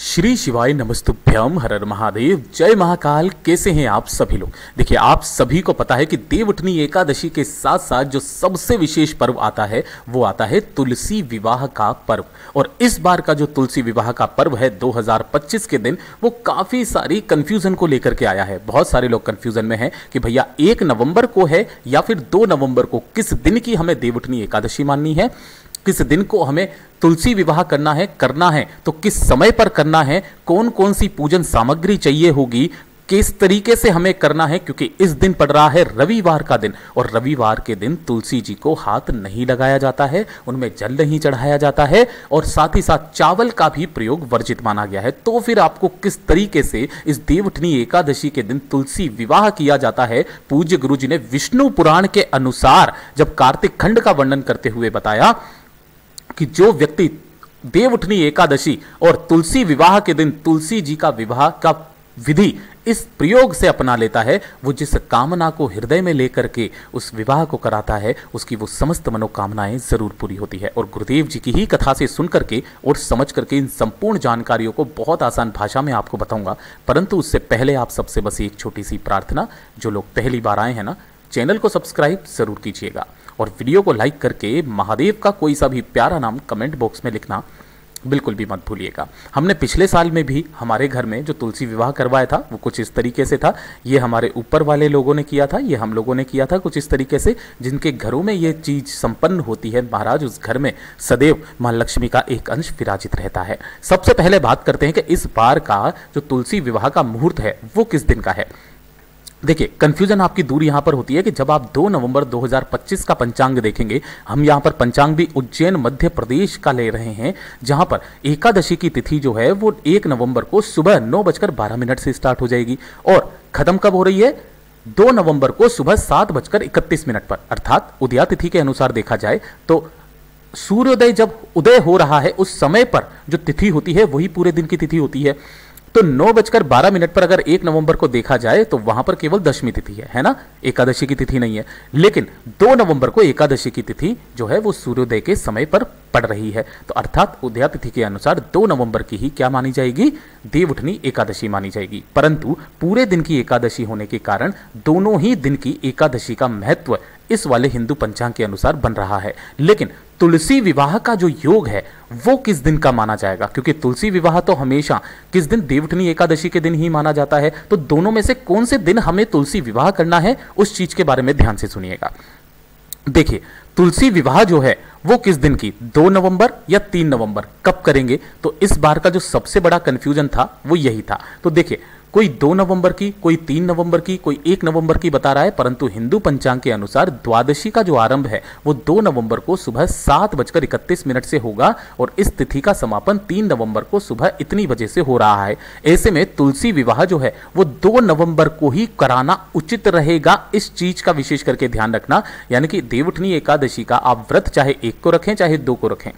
श्री शिवाय नमस्तुभ्यम हर हर महादेव जय महाकाल। कैसे हैं आप सभी लोग। देखिए, आप सभी को पता है कि देवउठनी एकादशी के साथ साथ जो सबसे विशेष पर्व आता है वो आता है तुलसी विवाह का पर्व। और इस बार का जो तुलसी विवाह का पर्व है 2025 के दिन वो काफी सारी कंफ्यूजन को लेकर के आया है। बहुत सारे लोग कंफ्यूजन में हैं कि भैया 1 नवंबर को है या फिर 2 नवंबर को, किस दिन की हमें देवउठनी एकादशी माननी है, किस दिन को हमें तुलसी विवाह करना है तो किस समय पर करना है, कौन कौन सी पूजन सामग्री चाहिए होगी, किस तरीके से हमें करना है, क्योंकि इस दिन पड़ रहा है रविवार का दिन और रविवार के दिन तुलसी जी को हाथ नहीं लगाया जाता है, उनमें जल नहीं चढ़ाया जाता है और साथ ही साथ चावल का भी प्रयोग वर्जित माना गया है। तो फिर आपको किस तरीके से इस देवउठनी एकादशी के दिन तुलसी विवाह किया जाता है। पूज्य गुरु जी ने विष्णु पुराण के अनुसार जब कार्तिक खंड का वर्णन करते हुए बताया कि जो व्यक्ति देवउठनी एकादशी और तुलसी विवाह के दिन तुलसी जी का विवाह का विधि इस प्रयोग से अपना लेता है, वो जिस कामना को हृदय में लेकर के उस विवाह को कराता है उसकी वो समस्त मनोकामनाएं जरूर पूरी होती है। और गुरुदेव जी की ही कथा से सुन करके और समझ करके इन संपूर्ण जानकारियों को बहुत आसान भाषा में आपको बताऊंगा। परंतु उससे पहले आप सबसे बस एक छोटी सी प्रार्थना, जो लोग पहली बार आए हैं ना, चैनल को सब्सक्राइब जरूर कीजिएगा और वीडियो को लाइक करके महादेव का कोई सा भी प्यारा नाम कमेंट बॉक्स में लिखना बिल्कुल भी मत भूलिएगा। हमने पिछले साल में भी हमारे घर में जो तुलसी विवाह करवाया था वो कुछ इस तरीके से था। ये हमारे ऊपर वाले लोगों ने किया था, ये हम लोगों ने किया था कुछ इस तरीके से। जिनके घरों में ये चीज संपन्न होती है महाराज, उस घर में सदैव मां लक्ष्मी का एक अंश विराजित रहता है। सबसे पहले बात करते हैं कि इस बार का जो तुलसी विवाह का मुहूर्त है वो किस दिन का है। देखिए, कंफ्यूजन आपकी दूर यहां पर होती है कि जब आप 2 नवंबर 2025 का पंचांग देखेंगे, हम यहां पर पंचांग भी उज्जैन मध्य प्रदेश का ले रहे हैं, जहां पर एकादशी की तिथि जो है वो 1 नवंबर को सुबह 9:12 से स्टार्ट हो जाएगी और खत्म कब हो रही है, 2 नवंबर को सुबह 7:31 पर। अर्थात उदया तिथि के अनुसार देखा जाए तो सूर्योदय जब उदय हो रहा है उस समय पर जो तिथि होती है वही पूरे दिन की तिथि होती है। तो 9:12 पर अगर 1 नवंबर को देखा जाए तो वहां पर केवल दशमी तिथि है ना, एकादशी की तिथि नहीं है। लेकिन 2 नवंबर को एकादशी की तिथि जो है वो सूर्योदय के समय पर पड़ रही है। तो अर्थात उदया तिथि के अनुसार 2 नवंबर की ही क्या मानी जाएगी, देवउठनी एकादशी मानी जाएगी। परंतु पूरे दिन की एकादशी होने के कारण दोनों ही दिन की एकादशी का महत्व इस वाले हिंदू पंचांग के अनुसार बन रहा है। लेकिन तुलसी विवाह का जो योग है वो किस दिन का माना जाएगा, क्योंकि तुलसी विवाह तो हमेशा किस दिन, देवउठनी एकादशी के दिन ही माना जाता है। तो दोनों में से कौन से दिन हमें तुलसी विवाह करना है उस चीज के बारे में ध्यान से सुनिएगा। देखिए, तुलसी विवाह जो है वो किस दिन की, 2 नवंबर या 3 नवंबर कब करेंगे। तो इस बार का जो सबसे बड़ा कंफ्यूजन था वो यही था। तो देखिए, कोई 2 नवंबर की, कोई 3 नवंबर की, कोई 1 नवंबर की बता रहा है, परंतु हिंदू पंचांग के अनुसार द्वादशी का जो आरंभ है वो 2 नवंबर को सुबह 7:31 से होगा और इस तिथि का समापन 3 नवंबर को सुबह इतनी बजे से हो रहा है। ऐसे में तुलसी विवाह जो है वो 2 नवंबर को ही कराना उचित रहेगा। इस चीज का विशेष करके ध्यान रखना, यानी कि देवउठनी एकादशी का आप व्रत चाहे 1 को रखें चाहे 2 को रखें,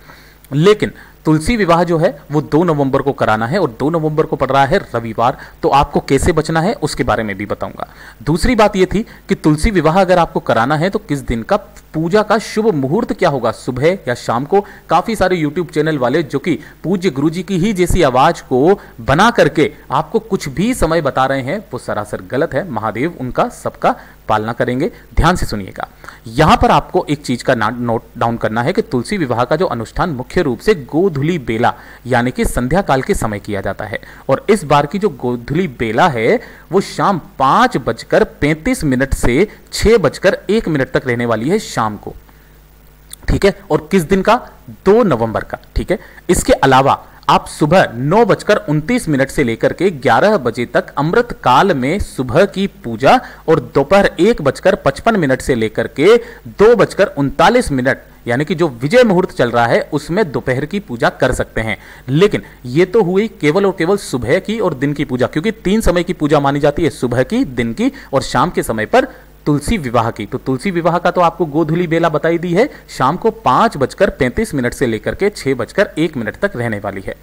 लेकिन तुलसी विवाह जो है वो 2 नवंबर को कराना है और 2 नवंबर को पड़ रहा है रविवार। तो आपको कैसे बचना है उसके बारे में भी बताऊंगा। दूसरी बात ये थी कि तुलसी विवाह अगर आपको कराना है तो किस दिन का पूजा का शुभ मुहूर्त क्या होगा, सुबह या शाम को। काफी सारे यूट्यूब चैनल वाले जो कि पूज्य गुरुजी की ही जैसी आवाज को बना करके आपको कुछ भी समय बता रहे हैं वो सरासर गलत है। महादेव उनका सबका पालना करेंगे। ध्यान से सुनिएगा, यहां पर आपको एक चीज का नोट डाउन करना है कि तुलसी विवाह का जो अनुष्ठान मुख्य रूप से गोधुली बेला यानी कि संध्या काल के समय किया जाता है और इस बार की जो गोधुली बेला है वो शाम 5:35 से 6:01 तक रहने वाली है शाम को, ठीक है। और किस दिन का, 2 नवंबर का, ठीक है। इसके अलावा आप सुबह 9:29 से लेकर के 11 बजे तक अमृत काल में सुबह की पूजा और दोपहर 1:55 से लेकर के 2:39 यानी कि जो विजय मुहूर्त चल रहा है उसमें दोपहर की पूजा कर सकते हैं। लेकिन ये तो हुई केवल और केवल सुबह की और दिन की पूजा, क्योंकि 3 समय की पूजा मानी जाती है, सुबह की, दिन की और शाम के समय पर तुलसी विवाह की। तो तुलसी विवाह का तो आपको गोधुली बेला बताई दी है, शाम को 5:35 से लेकर के 6:01 तक रहने वाली है।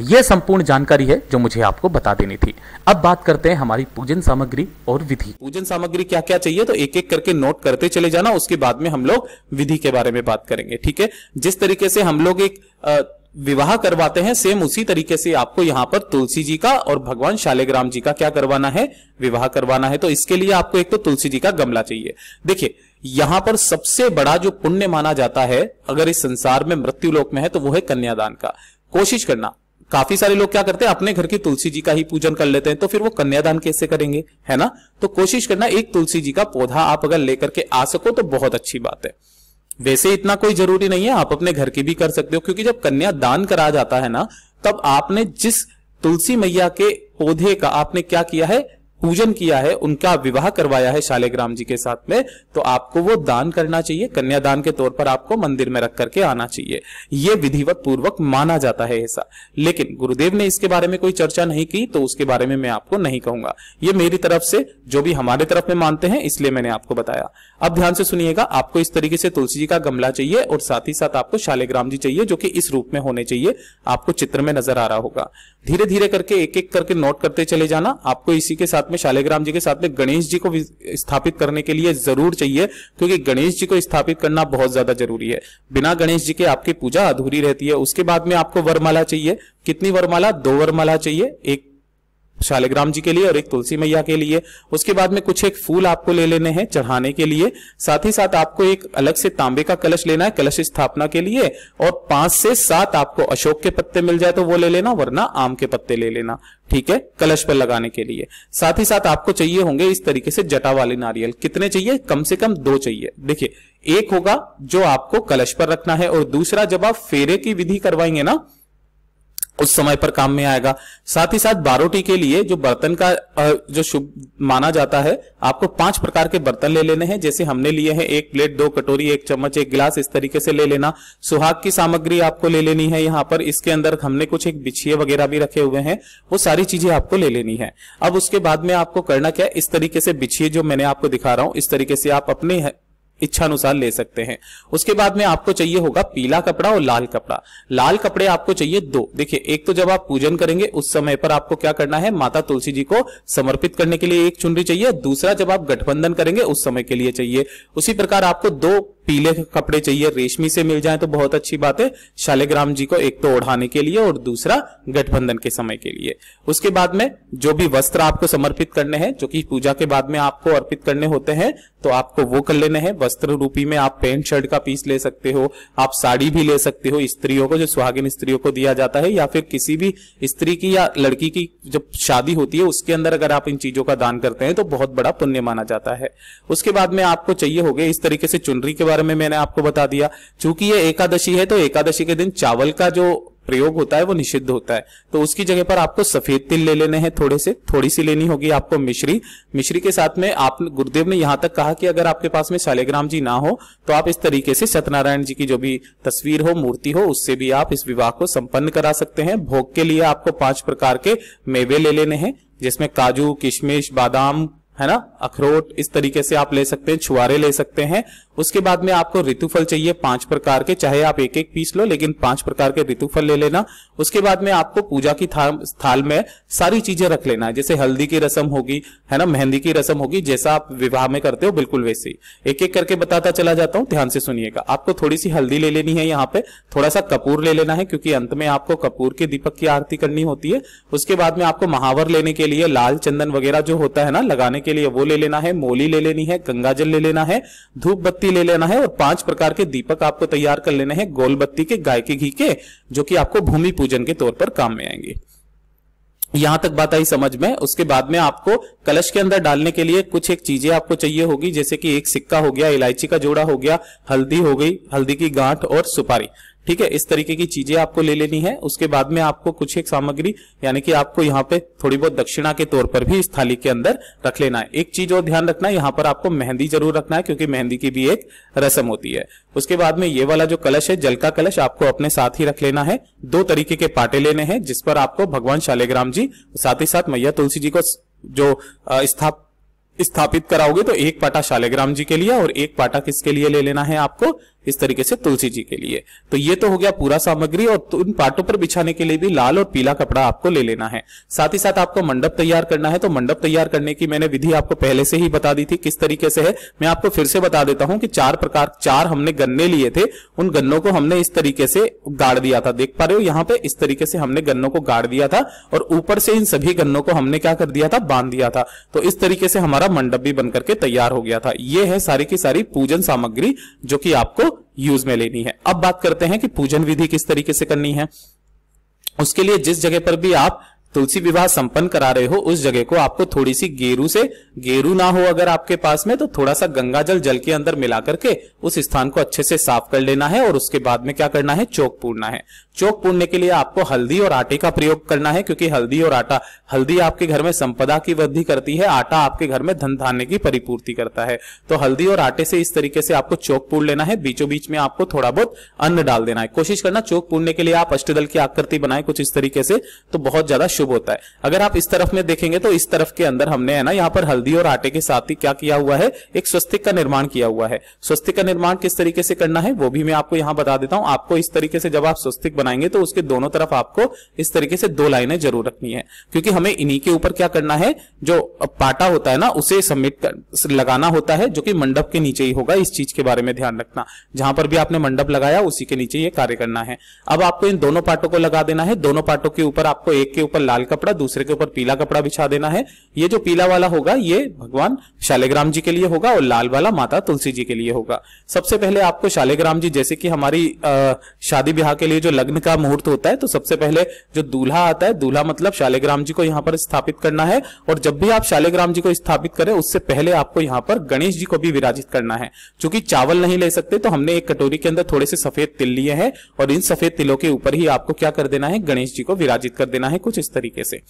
यह संपूर्ण जानकारी है जो मुझे आपको बता देनी थी। अब बात करते हैं हमारी पूजन सामग्री और विधि। पूजन सामग्री क्या क्या चाहिए तो एक एक करके नोट करते चले जाना, उसके बाद में हम लोग विधि के बारे में बात करेंगे, ठीक है। जिस तरीके से हम लोग एक विवाह करवाते हैं, सेम उसी तरीके से आपको यहाँ पर तुलसी जी का और भगवान शालिग्राम जी का क्या करवाना है, विवाह करवाना है। तो इसके लिए आपको एक तो तुलसी जी का गमला चाहिए। देखिए यहां पर सबसे बड़ा जो पुण्य माना जाता है अगर इस संसार में मृत्यु लोक में है तो वो है कन्यादान का। कोशिश करना, काफी सारे लोग क्या करते हैं अपने घर की तुलसी जी का ही पूजन कर लेते हैं, तो फिर वो कन्यादान कैसे करेंगे, है ना। तो कोशिश करना एक तुलसी जी का पौधा आप अगर लेकर के आ सको तो बहुत अच्छी बात है। वैसे इतना कोई जरूरी नहीं है, आप अपने घर की भी कर सकते हो, क्योंकि जब कन्यादान करा जाता है ना तब आपने जिस तुलसी मैया के पौधे का आपने क्या किया है, पूजन किया है, उनका विवाह करवाया है शालिग्राम जी के साथ में, तो आपको वो दान करना चाहिए, कन्यादान के तौर पर आपको मंदिर में रख करके आना चाहिए। ये विधिवत पूर्वक माना जाता है ऐसा। लेकिन गुरुदेव ने इसके बारे में कोई चर्चा नहीं की तो उसके बारे में मैं आपको नहीं कहूंगा। ये मेरी तरफ से जो भी हमारे तरफ में मानते हैं इसलिए मैंने आपको बताया। अब ध्यान से सुनिएगा, आपको इस तरीके से तुलसी जी का गमला चाहिए और साथ ही साथ आपको शालिग्राम जी चाहिए, जो कि इस रूप में होने चाहिए, आपको चित्र में नजर आ रहा होगा। धीरे धीरे करके एक एक करके नोट करते चले जाना। आपको इसी के साथ में शालिग्राम जी के साथ में गणेश जी को स्थापित करने के लिए जरूर चाहिए, क्योंकि गणेश जी को स्थापित करना बहुत ज्यादा जरूरी है। बिना गणेश जी के आपकी पूजा अधूरी रहती है। उसके बाद में आपको वरमाला चाहिए। कितनी वरमाला, 2 वरमाला चाहिए, एक शालिग्राम जी के लिए और एक तुलसी मैया के लिए। उसके बाद में कुछ एक फूल आपको ले लेने हैं चढ़ाने के लिए। साथ ही साथ आपको एक अलग से तांबे का कलश लेना है कलश स्थापना के लिए, और 5 से 7 आपको अशोक के पत्ते मिल जाए तो वो ले लेना, वरना आम के पत्ते ले लेना, ठीक है, कलश पर लगाने के लिए। साथ ही साथ आपको चाहिए होंगे इस तरीके से जटा वाले नारियल। कितने चाहिए, कम से कम 2 चाहिए। देखिए एक होगा जो आपको कलश पर रखना है और दूसरा जब आप फेरे की विधि करवाएंगे ना उस समय पर काम में आएगा। साथ ही साथ बारोटी के लिए जो बर्तन का जो शुभ माना जाता है, आपको 5 प्रकार के बर्तन ले लेने हैं। जैसे हमने लिए हैं 1 प्लेट, 2 कटोरी, 1 चम्मच, 1 गिलास, इस तरीके से ले लेना। सुहाग की सामग्री आपको ले लेनी है। यहाँ पर इसके अंदर हमने कुछ एक बिछिए वगैरह भी रखे हुए हैं, वो सारी चीजें आपको ले लेनी है। अब उसके बाद में आपको करना क्या है, इस तरीके से बिछिए जो मैंने आपको दिखा रहा हूं इस तरीके से आप अपने इच्छा अनुसार ले सकते हैं। उसके बाद में आपको चाहिए होगा पीला कपड़ा और लाल कपड़ा। लाल कपड़े आपको चाहिए 2। देखिए एक तो जब आप पूजन करेंगे उस समय पर आपको क्या करना है, माता तुलसी जी को समर्पित करने के लिए 1 चुनरी चाहिए। दूसरा जब आप गठबंधन करेंगे उस समय के लिए चाहिए। उसी प्रकार आपको 2 पीले कपड़े चाहिए, रेशमी से मिल जाए तो बहुत अच्छी बात है, शालिग्राम जी को एक तो ओढ़ाने के लिए और दूसरा गठबंधन के समय के लिए। उसके बाद में जो भी वस्त्र आपको समर्पित करने हैं, जो कि पूजा के बाद में आपको अर्पित करने होते हैं, तो आपको वो कर लेने हैं। वस्त्र रूपी में आप पैंट शर्ट का पीस ले सकते हो, आप साड़ी भी ले सकते हो स्त्रियों को, जो सुहागिन स्त्रियों को दिया जाता है, या फिर किसी भी स्त्री की या लड़की की जब शादी होती है उसके अंदर अगर आप इन चीजों का दान करते हैं तो बहुत बड़ा पुण्य माना जाता है। उसके बाद में आपको चाहिए होगे इस तरीके से चुनरी के बारे में मैंने आपको बता दिया। चूंकि ये एकादशी है तो एकादशी के दिन चावल का जो प्रयोग होता है वो निषिद्ध होता है, तो उसकी जगह पर आपको सफेद तिल ले लेने हैं, थोड़ी सी लेनी होगी आपको मिश्री के साथ में। आप गुरुदेव ने यहां तक कहा कि अगर आपके पास में शालिग्राम जी ना हो तो आप इस तरीके से सत्यनारायण जी की जो भी तस्वीर हो, मूर्ति हो, उससे भी आप इस विवाह को संपन्न करा सकते हैं। भोग के लिए आपको 5 प्रकार के मेवे ले लेने हैं, जिसमें काजू, किशमिश, बादाम, है ना, अखरोट, इस तरीके से आप ले सकते हैं, छुआरे ले सकते हैं। उसके बाद में आपको ऋतुफल चाहिए 5 प्रकार के, चाहे आप 1-1 पीस लो, लेकिन 5 प्रकार के ऋतुफल ले लेना। उसके बाद में आपको पूजा की थाल में सारी चीजें रख लेना है, जैसे हल्दी की रस्म होगी, है ना, मेहंदी की रस्म होगी, जैसा आप विवाह में करते हो बिल्कुल वैसे ही। एक एक करके बताता चला जाता हूं, ध्यान से सुनिएगा। आपको थोड़ी सी हल्दी ले लेनी है, यहाँ पे थोड़ा सा कपूर ले लेना है, क्योंकि अंत में आपको कपूर के दीपक की आरती करनी होती है। उसके बाद में आपको महावर लेने के लिए लाल चंदन वगैरह जो होता है ना लगाने के लिए, वो ले लेना है। मोली ले लेनी है, गंगाजल ले लेना है, धूप बत्ती ले लेना है, और 5 प्रकार के दीपक आपको तैयार कर लेने हैं, गोल बत्ती के, गाय के घी के, जो कि आपको भूमि पूजन के तौर पर काम में आएंगे। यहां तक बात आई समझ में। उसके बाद में आपको कलश के अंदर डालने के लिए कुछ एक चीजें आपको चाहिए होगी, जैसे कि 1 सिक्का हो गया, इलायची का जोड़ा हो गया, हल्दी हो गई, हल्दी की गांठ और सुपारी, ठीक है, इस तरीके की चीजें आपको ले लेनी है। उसके बाद में आपको कुछ एक सामग्री, यानी कि आपको यहाँ पे थोड़ी बहुत दक्षिणा के तौर पर भी इस थाली के अंदर रख लेना है। एक चीज और ध्यान रखना है, यहाँ पर आपको मेहंदी जरूर रखना है, क्योंकि मेहंदी की भी एक रस्म होती है। उसके बाद में ये वाला जो कलश है, जल का कलश, आपको अपने साथ ही रख लेना है। 2 तरीके के पाटे लेने हैं, जिस पर आपको भगवान शालिग्राम जी, साथ ही साथ मैया तुलसी जी को जो स्थापित कराओगे, तो 1 पाटा शालिग्राम जी के लिए और 1 पाटा किसके लिए ले लेना है आपको, इस तरीके से तुलसी जी के लिए। तो ये तो हो गया पूरा सामग्री, और तो इन पाटों पर बिछाने के लिए भी लाल और पीला कपड़ा आपको ले लेना है। साथ ही साथ आपको मंडप तैयार करना है। तो मंडप तैयार करने की मैंने विधि आपको पहले से ही बता दी थी किस तरीके से है। मैं आपको फिर से बता देता हूं कि चार हमने गन्ने लिए थे, उन गन्नों को हमने इस तरीके से गाड़ दिया था। देख पा रहे हो यहां पे इस तरीके से हमने गन्नों को गाड़ दिया था, और ऊपर से इन सभी गन्नों को हमने क्या कर दिया था, बांध दिया था। तो इस तरीके से हमारा मंडप भी बनकर के तैयार हो गया था। ये है सारी की सारी पूजन सामग्री जो कि आपको यूज में लेनी है। अब बात करते हैं कि पूजन विधि किस तरीके से करनी है। उसके लिए जिस जगह पर भी आप तुलसी विवाह संपन्न करा रहे हो उस जगह को आपको थोड़ी सी गेरू ना हो अगर आपके पास में, तो थोड़ा सा गंगा जल के अंदर मिला करके उस स्थान को अच्छे से साफ कर लेना है। और उसके बाद में क्या करना है, चौक पूरना है। चौक पूरने के लिए आपको हल्दी और आटे का प्रयोग करना है, क्योंकि हल्दी आपके घर में संपदा की वृद्धि करती है, आटा आपके घर में धन धान्य की परिपूर्ति करता है। तो हल्दी और आटे से इस तरीके से आपको चौक पूर लेना है। बीचों बीच में आपको थोड़ा बहुत अन्न डाल देना है। कोशिश करना चौक पूरने के लिए आप अष्टदल की आकृति बनाए कुछ इस तरीके से, तो बहुत ज्यादा शुभ होता है। अगर आप इस तरफ में देखेंगे तो इस तरफ के अंदर हमने है ना यहाँ पर हल्दी और आटे के साथ ही क्या किया हुआ है, एक स्वस्तिक का निर्माण किया हुआ है। स्वस्तिक का निर्माण किस तरीके से करना है वो भी मैं आपको यहाँ बता देता हूं। आपको इस तरीके से जब आप स्वस्तिक बनाएंगे तो उसके दोनों तरफ आपको इस तरीके से 2 लाइनें जरूर रखनी है, क्योंकि हमें इन्हीं के ऊपर क्या करना है, जो पाटा होता है ना उसे लगाना होता है, जो कि मंडप के नीचे ही होगा। इस चीज के बारे में ध्यान रखना, जहां पर भी आपने मंडप लगाया उसी के नीचे ये कार्य करना है। अब आपको इन दोनों पाटों को लगा देना है। दोनों पाटों के ऊपर आपको एक के ऊपर लाल कपड़ा, दूसरे के ऊपर पीला कपड़ा बिछा देना है। ये जो पीला वाला होगा ये भगवान शालिग्राम जी के लिए होगा, और लाल वाला माता तुलसी जी के लिए होगा। सबसे पहले आपको शालिग्राम जी, जैसे कि हमारी शादी ब्याह के लिए जो लग्न का मुहूर्त होता है, तो सबसे पहले जो दूल्हा आता है, दूल्हा मतलब शालिग्राम जी को यहां पर स्थापित करना है। और जब भी आप शालिग्राम जी को स्थापित करें उससे पहले आपको यहां पर गणेश जी को भी विराजित करना है। चूंकि चावल नहीं ले सकते तो हमने एक कटोरी के अंदर थोड़े से सफेद तिल लिए हैं, और इन सफेद तिलों के ऊपर ही आपको क्या कर देना है, गणेश जी को विराजित कर देना है कुछ इस तरीके से।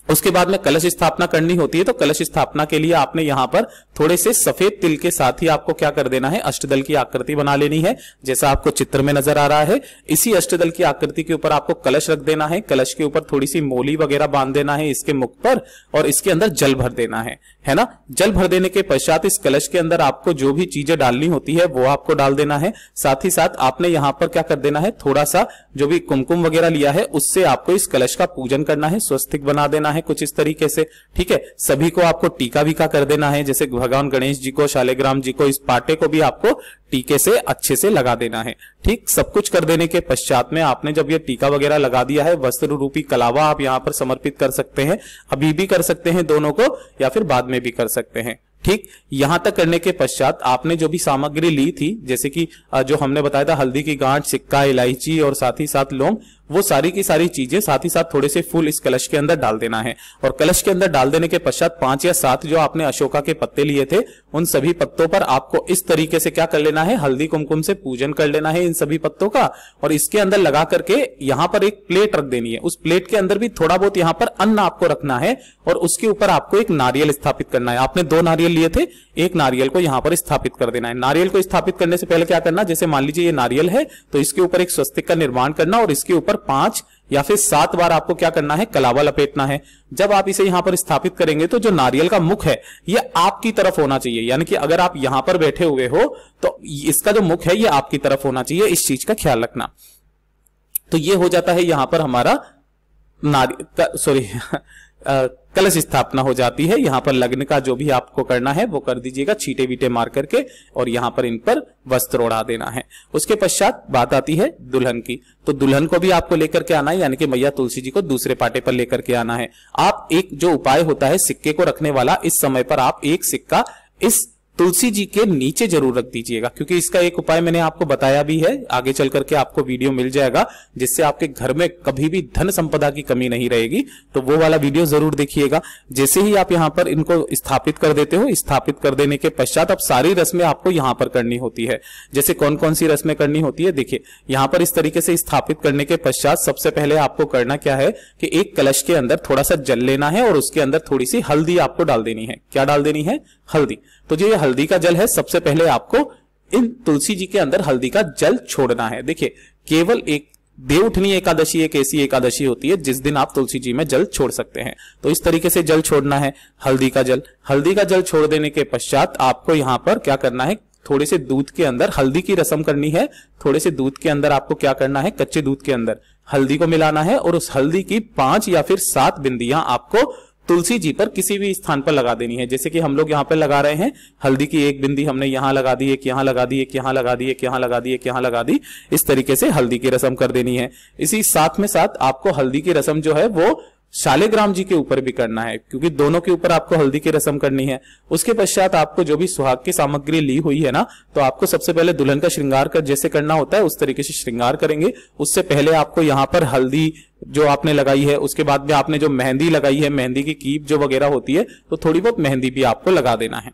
उसके बाद में कलश स्थापना करनी होती है। तो कलश स्थापना के लिए आपने यहां पर थोड़े से सफेद तिल के साथ ही आपको क्या कर देना है, अष्टदल की आकृति बना लेनी है, जैसा आपको चित्र में नजर आ रहा है। इसी अष्टदल की आकृति के ऊपर आपको कलश रख देना है। कलश के ऊपर थोड़ी सी मोली वगैरह बांध देना है इसके मुख पर, और इसके अंदर जल भर देना है ना। जल भर देने के पश्चात इस कलश के अंदर आपको जो भी चीजें डालनी होती है वो आपको डाल देना है। साथ ही साथ आपने यहां पर क्या कर देना है, थोड़ा सा जो भी कुमकुम वगैरह लिया है उससे आपको इस कलश का पूजन करना है, स्वस्तिक बना देना है कुछ इस तरीके से। ठीक है, सभी को आपको टीका वीका कर देना है, जैसे भगवान गणेश जी को, शालिग्राम जी को, इस पाटे को भी आपको टीके से अच्छे से लगा देना है। ठीक, सब कुछ कर देने के पश्चात में आपने जब ये टीका वगैरह लगा दिया है, वस्त्र रूपी कलावा आप यहां पर समर्पित कर सकते हैं। अभी भी कर सकते हैं दोनों को, या फिर बाद में भी कर सकते हैं। ठीक, यहां तक करने के पश्चात आपने जो भी सामग्री ली थी, जैसे कि जो हमने बताया था हल्दी की गांठ, सिक्का, इलायची और साथ ही साथ लौंग, वो सारी की सारी चीजें, साथ ही साथ थोड़े से फूल इस कलश के अंदर डाल देना है। और कलश के अंदर डाल देने के पश्चात 5 या 7 जो आपने अशोका के पत्ते लिए थे, उन सभी पत्तों पर आपको इस तरीके से क्या कर लेना है, हल्दी कुमकुम से पूजन कर लेना है इन सभी पत्तों का। और इसके अंदर लगा करके यहां पर एक प्लेट रख देनी है। उस प्लेट के अंदर भी थोड़ा बहुत यहां पर अन्न आपको रखना है, और उसके ऊपर आपको एक नारियल स्थापित करना है। आपने 2 नारियल लिए थे, एक नारियल को यहां पर स्थापित कर देना है। नारियल को स्थापित करने से पहले क्या करना, जैसे मान लीजिए ये नारियल है तो इसके ऊपर एक स्वस्तिक का निर्माण करना, और इसके ऊपर 5 या फिर 7 बार आपको क्या करना है, कलावा लपेटना है। जब आप इसे यहां पर स्थापित करेंगे तो जो नारियल का मुख है ये आपकी तरफ होना चाहिए, यानी कि अगर आप यहां पर बैठे हुए हो तो इसका जो मुख है ये आपकी तरफ होना चाहिए। इस चीज का ख्याल रखना। तो ये हो जाता है यहां पर हमारा कलश स्थापना हो जाती है। यहां पर लग्न का जो भी आपको करना है वो कर दीजिएगा, छींटे बीटे मार करके, और यहां पर इन पर वस्त्र ओढ़ा देना है। उसके पश्चात बात आती है दुल्हन की। तो दुल्हन को भी आपको लेकर के आना है, यानी कि मैया तुलसी जी को दूसरे पाटे पर लेकर के आना है। आप एक जो उपाय होता है सिक्के को रखने वाला, इस समय पर आप एक सिक्का इस तुलसी जी के नीचे जरूर रख दीजिएगा, क्योंकि इसका एक उपाय मैंने आपको बताया भी है, आगे चल करके आपको वीडियो मिल जाएगा, जिससे आपके घर में कभी भी धन संपदा की कमी नहीं रहेगी। तो वो वाला वीडियो जरूर देखिएगा। जैसे ही आप यहां पर इनको स्थापित कर देते हो, स्थापित कर देने के पश्चात अब सारी रस्में आपको यहां पर करनी होती है। जैसे कौन कौन सी रस्में करनी होती है, देखिए यहां पर इस तरीके से स्थापित करने के पश्चात सबसे पहले आपको करना क्या है कि एक कलश के अंदर थोड़ा सा जल लेना है, और उसके अंदर थोड़ी सी हल्दी आपको डाल देनी है। क्या डाल देनी है, हल्दी। तो जो ये हल्दी का जल है, सबसे पहले आपको इन तुलसी जी के अंदर हल्दी का जल छोड़ना है। देखिए, केवल एक देवउठनी एकादशी एक ऐसी एकादशी होती है जिस दिन आप तुलसी जी में जल छोड़ सकते हैं। तो इस तरीके से जल छोड़ना है, हल्दी का जल। हल्दी का जल छोड़ देने के पश्चात आपको यहां पर क्या करना है, थोड़े से दूध के अंदर हल्दी की रस्म करनी है। थोड़े से दूध के अंदर आपको क्या करना है, कच्चे दूध के अंदर हल्दी को मिलाना है और उस हल्दी की 5 या फिर 7 बिंदियां आपको तुलसी जी पर किसी भी स्थान पर लगा देनी है। जैसे कि हम लोग यहाँ पे लगा रहे हैं, हल्दी की 1 बिंदी हमने यहां लगा दी, एक यहां लगा दी, एक यहां लगा दी, एक यहां लगा दी, एक यहां लगा दी। इस तरीके से हल्दी की रस्म कर देनी है। इसी साथ में साथ आपको हल्दी की रस्म जो है वो शालिग्राम जी के ऊपर भी करना है, क्योंकि दोनों के ऊपर आपको हल्दी की रस्म करनी है। उसके पश्चात आपको जो भी सुहाग की सामग्री ली हुई है ना, तो आपको सबसे पहले दुल्हन का श्रृंगार कर जैसे करना होता है उस तरीके से श्रृंगार करेंगे। उससे पहले आपको यहाँ पर हल्दी जो आपने लगाई है, उसके बाद में आपने जो मेहंदी लगाई है, मेहंदी की कीप जो वगैरह होती है, तो थोड़ी बहुत मेहंदी भी आपको लगा देना है।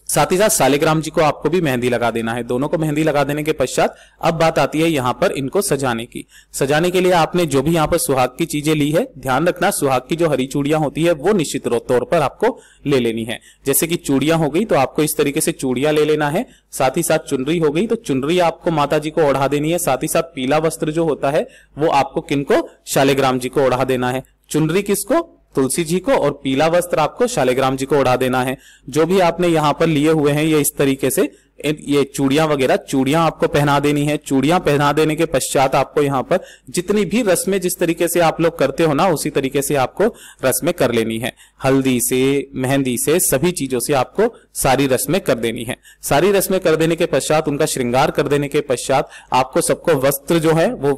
साथ ही साथ शालिग्राम जी को आपको भी मेहंदी लगा देना है। दोनों को मेहंदी लगा देने के पश्चात अब बात आती है यहाँ पर इनको सजाने की। सजाने के लिए आपने जो भी यहाँ पर सुहाग की चीजें ली है, ध्यान रखना सुहाग की जो हरी चूड़ियां होती है वो निश्चित तौर पर आपको ले लेनी है। जैसे कि चूड़ियां हो गई तो आपको इस तरीके से चूड़ियां ले लेना है। साथ ही साथ चुनरी हो गई तो चुनरी आपको माता जी को ओढ़ा देनी है। साथ ही साथ पीला वस्त्र जो होता है वो आपको किनको, शालिग्राम जी को ओढ़ा देना है। चुनरी किसको, तुलसी जी को, और पीला वस्त्र आपको शालिग्राम जी को ओढ़ा देना है। जो भी आपने यहां पर लिए हुए हैं ये इस तरीके से ये चूड़ियां वगैरह, चूड़ियां आपको पहना देनी है। चूड़ियां पहना देने के पश्चात आपको यहां पर जितनी भी रस्में जिस तरीके से आप लोग करते हो ना, उसी तरीके से आपको रस्में कर लेनी है। हल्दी से, मेहंदी से, सभी चीजों से आपको सारी रस्में कर देनी है। सारी रस्में कर देने के पश्चात, उनका श्रृंगार कर देने के पश्चात आपको सबको वस्त्र जो है वो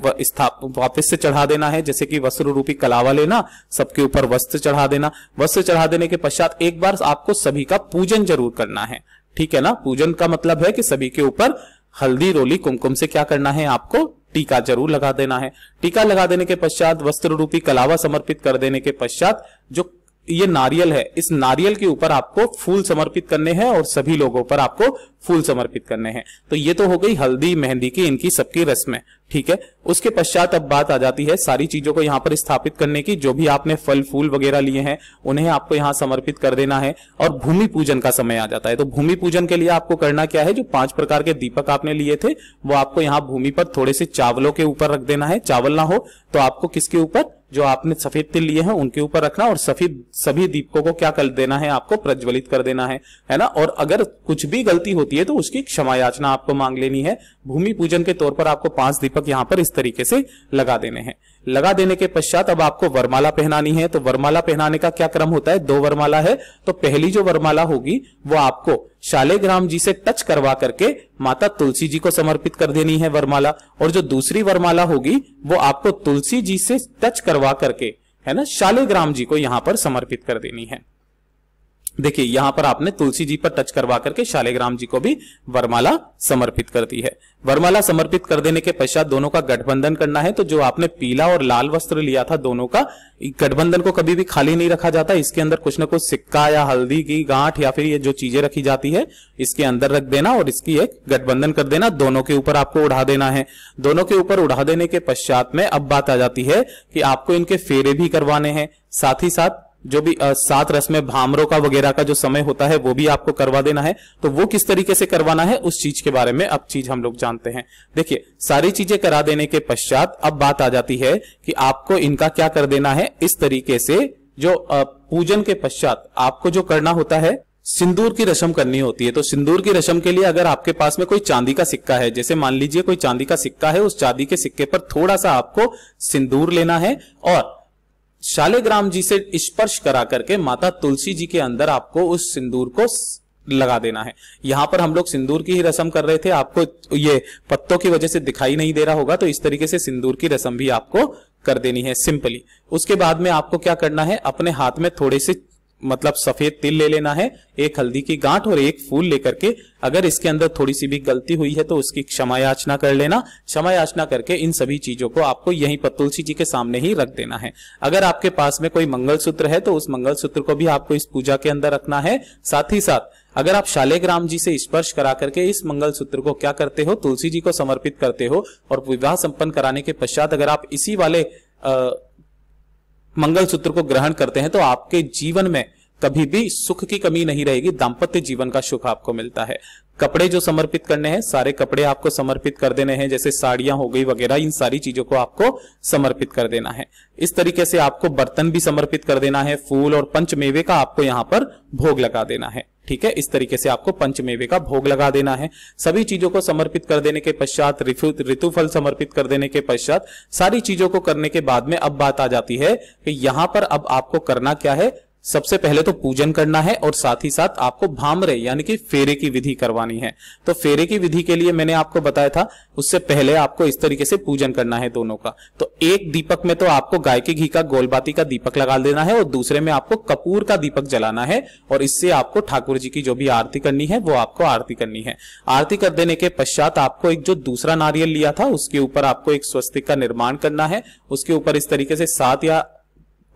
वापस से चढ़ा देना है। जैसे कि वस्त्र रूपी कलावा लेना, सबके ऊपर वस्त्र चढ़ा देना। वस्त्र चढ़ा देने के पश्चात एक बार आपको सभी का पूजन जरूर करना है, ठीक है ना। पूजन का मतलब है कि सभी के ऊपर हल्दी, रोली, कुमकुम से क्या करना है, आपको टीका जरूर लगा देना है। टीका लगा देने के पश्चात वस्त्र रूपी कलावा समर्पित कर देने के पश्चात जो ये नारियल है, इस नारियल के ऊपर आपको फूल समर्पित करने हैं और सभी लोगों पर आपको फूल समर्पित करने हैं। तो ये तो हो गई हल्दी, मेहंदी की, इनकी सबकी रस्में, ठीक है। उसके पश्चात अब बात आ जाती है सारी चीजों को यहाँ पर स्थापित करने की। जो भी आपने फल फूल वगैरह लिए हैं उन्हें आपको यहाँ समर्पित कर देना है और भूमि पूजन का समय आ जाता है। तो भूमि पूजन के लिए आपको करना क्या है, जो 5 प्रकार के दीपक आपने लिए थे वो आपको यहाँ भूमि पर थोड़े से चावलों के ऊपर रख देना है। चावल ना हो तो आपको किसके ऊपर, जो आपने सफेद तिल लिए हैं उनके ऊपर रखना और सभी दीपकों को क्या कर देना है, आपको प्रज्वलित कर देना है ना। और अगर कुछ भी गलती होती है तो उसकी क्षमा याचना आपको मांग लेनी है। भूमि पूजन के तौर पर आपको 5 दीपक यहाँ पर इस तरीके से लगा देने हैं। लगा देने के पश्चात अब आपको वरमाला पहनानी है। तो वरमाला पहनाने का क्या क्रम होता है, 2 वरमाला है। तो पहली जो वरमाला होगी वो आपको शालिग्राम जी से टच करवा करके माता तुलसी जी को समर्पित कर देनी है वरमाला। और जो दूसरी वरमाला होगी वो आपको तुलसी जी से टच करवा करके, है ना, शालिग्राम जी को यहां पर समर्पित कर देनी है। देखिए यहां पर आपने तुलसी जी पर टच करवा करके शालिग्राम जी को भी वरमाला समर्पित कर दी है। वरमाला समर्पित कर देने के पश्चात दोनों का गठबंधन करना है। तो जो आपने पीला और लाल वस्त्र लिया था, दोनों का गठबंधन को कभी भी खाली नहीं रखा जाता। इसके अंदर कुछ ना कुछ सिक्का या हल्दी की गांठ या फिर ये जो चीजें रखी जाती है इसके अंदर रख देना और इसकी एक गठबंधन कर देना। दोनों के ऊपर आपको उड़ा देना है। दोनों के ऊपर उड़ा देने के पश्चात में अब बात आ जाती है कि आपको इनके फेरे भी करवाने हैं। साथ ही साथ जो भी 7 रस्में भामरों का वगैरह का जो समय होता है वो भी आपको करवा देना है। तो वो किस तरीके से करवाना है उस चीज के बारे में अब चीज हम लोग जानते हैं। देखिए सारी चीजें करा देने के पश्चात अब बात आ जाती है कि आपको इनका क्या कर देना है। इस तरीके से जो पूजन के पश्चात आपको जो करना होता है, सिंदूर की रस्म करनी होती है। तो सिंदूर की रस्म के लिए अगर आपके पास में कोई चांदी का सिक्का है, जैसे मान लीजिए कोई चांदी का सिक्का है, उस चांदी के सिक्के पर थोड़ा सा आपको सिंदूर लेना है और शालिग्राम जी से स्पर्श करा करके माता तुलसी जी के अंदर आपको उस सिंदूर को लगा देना है। यहां पर हम लोग सिंदूर की ही रस्म कर रहे थे, आपको ये पत्तों की वजह से दिखाई नहीं दे रहा होगा, तो इस तरीके से सिंदूर की रस्म भी आपको कर देनी है सिंपली। उसके बाद में आपको क्या करना है, अपने हाथ में थोड़े से मतलब सफेद तिल ले लेना है, एक हल्दी की गांठ और एक फूल लेकर के अगर इसके अंदर थोड़ी सी भी गलती हुई है तो उसकी क्षमा याचना कर लेना। क्षमा याचना करके इन सभी चीजों को आपको यहीं पर तुलसी जी के सामने ही रख देना है। अगर आपके पास में कोई मंगलसूत्र है तो उस मंगलसूत्र को भी आपको इस पूजा के अंदर रखना है। साथ ही साथ अगर आप शालिग्राम जी से स्पर्श करा करके इस मंगलसूत्र को क्या करते हो, तुलसी जी को समर्पित करते हो और विवाह संपन्न कराने के पश्चात अगर आप इसी वाले मंगलसूत्र को ग्रहण करते हैं तो आपके जीवन में कभी भी सुख की कमी नहीं रहेगी, दाम्पत्य जीवन का सुख आपको मिलता है। कपड़े जो समर्पित करने हैं, सारे कपड़े आपको समर्पित कर देने हैं, जैसे साड़ियां हो गई वगैरह, इन सारी चीजों को आपको समर्पित कर देना है। इस तरीके से आपको बर्तन भी समर्पित कर देना है, फूल और पंचमेवे का आपको यहां पर भोग लगा देना है। ठीक है, इस तरीके से आपको पंचमेवे का भोग लगा देना है। सभी चीजों को समर्पित कर देने के पश्चात, ऋतुफल समर्पित कर देने के पश्चात, सारी चीजों को करने के बाद में अब बात आ जाती है कि यहां पर अब आपको करना क्या है। सबसे पहले तो पूजन करना है और साथ ही साथ आपको भामरे यानी कि फेरे की विधि करवानी है। तो फेरे की विधि के लिए मैंने आपको बताया था, उससे पहले आपको इस तरीके से पूजन करना है दोनों का। तो एक दीपक में तो आपको गाय के घी का गोलबाती का दीपक लगा देना है और दूसरे में आपको कपूर का दीपक जलाना है और इससे आपको ठाकुर जी की जो भी आरती करनी है वो आपको आरती करनी है। आरती कर देने के पश्चात आपको एक जो दूसरा नारियल लिया था उसके ऊपर आपको एक स्वस्तिक का निर्माण करना है। उसके ऊपर इस तरीके से 7 या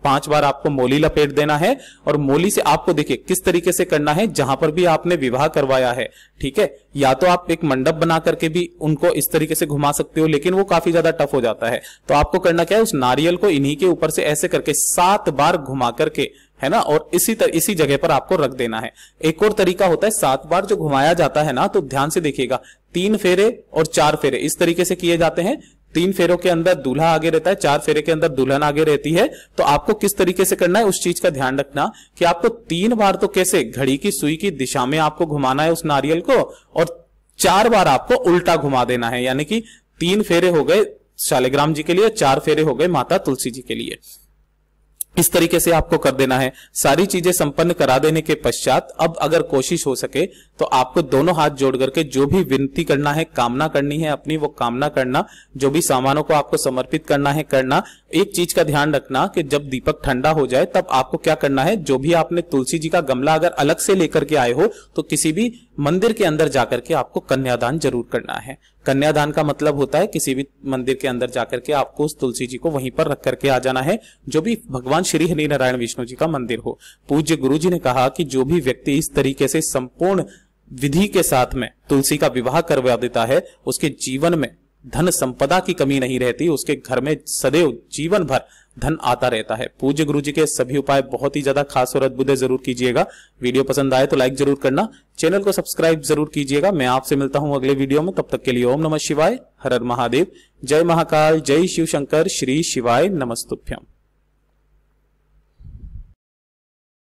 5 बार आपको मोली लपेट देना है और मोली से आपको देखिए किस तरीके से करना है, जहां पर भी आपने विवाह करवाया है, ठीक है, या तो आप एक मंडप बना करके भी उनको इस तरीके से घुमा सकते हो, लेकिन वो काफी ज्यादा टफ हो जाता है। तो आपको करना क्या है, उस नारियल को इन्हीं के ऊपर से ऐसे करके 7 बार घुमा करके, है ना, और इसी जगह पर आपको रख देना है। एक और तरीका होता है, 7 बार जो घुमाया जाता है ना, तो ध्यान से देखिएगा, 3 फेरे और 4 फेरे इस तरीके से किए जाते हैं। 3 फेरों के अंदर दूल्हा आगे रहता है, 4 फेरे के अंदर दुल्हन आगे रहती है। तो आपको किस तरीके से करना है उस चीज का ध्यान रखना कि आपको 3 बार तो कैसे घड़ी की सुई की दिशा में आपको घुमाना है उस नारियल को और 4 बार आपको उल्टा घुमा देना है। यानी कि 3 फेरे हो गए शालिग्राम जी के लिए, 4 फेरे हो गए माता तुलसी जी के लिए। इस तरीके से आपको कर देना है। सारी चीजें संपन्न करा देने के पश्चात अब अगर कोशिश हो सके तो आपको दोनों हाथ जोड़ करके जो भी विनती करना है, कामना करनी है अपनी, वो कामना करना। जो भी सामानों को आपको समर्पित करना है करना। एक चीज का ध्यान रखना कि जब दीपक ठंडा हो जाए तब आपको क्या करना है, जो भी आपने तुलसी जी का गमला अगर अलग से लेकर के आए हो तो किसी भी मंदिर के अंदर जाकर के आपको कन्यादान जरूर करना है। कन्यादान का मतलब होता है किसी भी मंदिर के अंदर जाकर के आपको उस तुलसी जी को वहीं पर रख करके आ जाना है, जो भी भगवान श्री हरि नारायण विष्णु जी का मंदिर हो। पूज्य गुरु जी ने कहा कि जो भी व्यक्ति इस तरीके से संपूर्ण विधि के साथ में तुलसी का विवाह करवा देता है, उसके जीवन में धन संपदा की कमी नहीं रहती, उसके घर में सदैव जीवन भर धन आता रहता है। पूज्य गुरु जी के सभी उपाय बहुत ही ज्यादा खास और अद्भुत है, जरूर कीजिएगा। वीडियो पसंद आए तो लाइक जरूर करना, चैनल को सब्सक्राइब जरूर कीजिएगा। मैं आपसे मिलता हूं अगले वीडियो में, तब तक के लिए ओम नमः शिवाय, हर हर महादेव, जय महाकाल, जय शिव शंकर, श्री शिवाय नमस्तुभ्यम।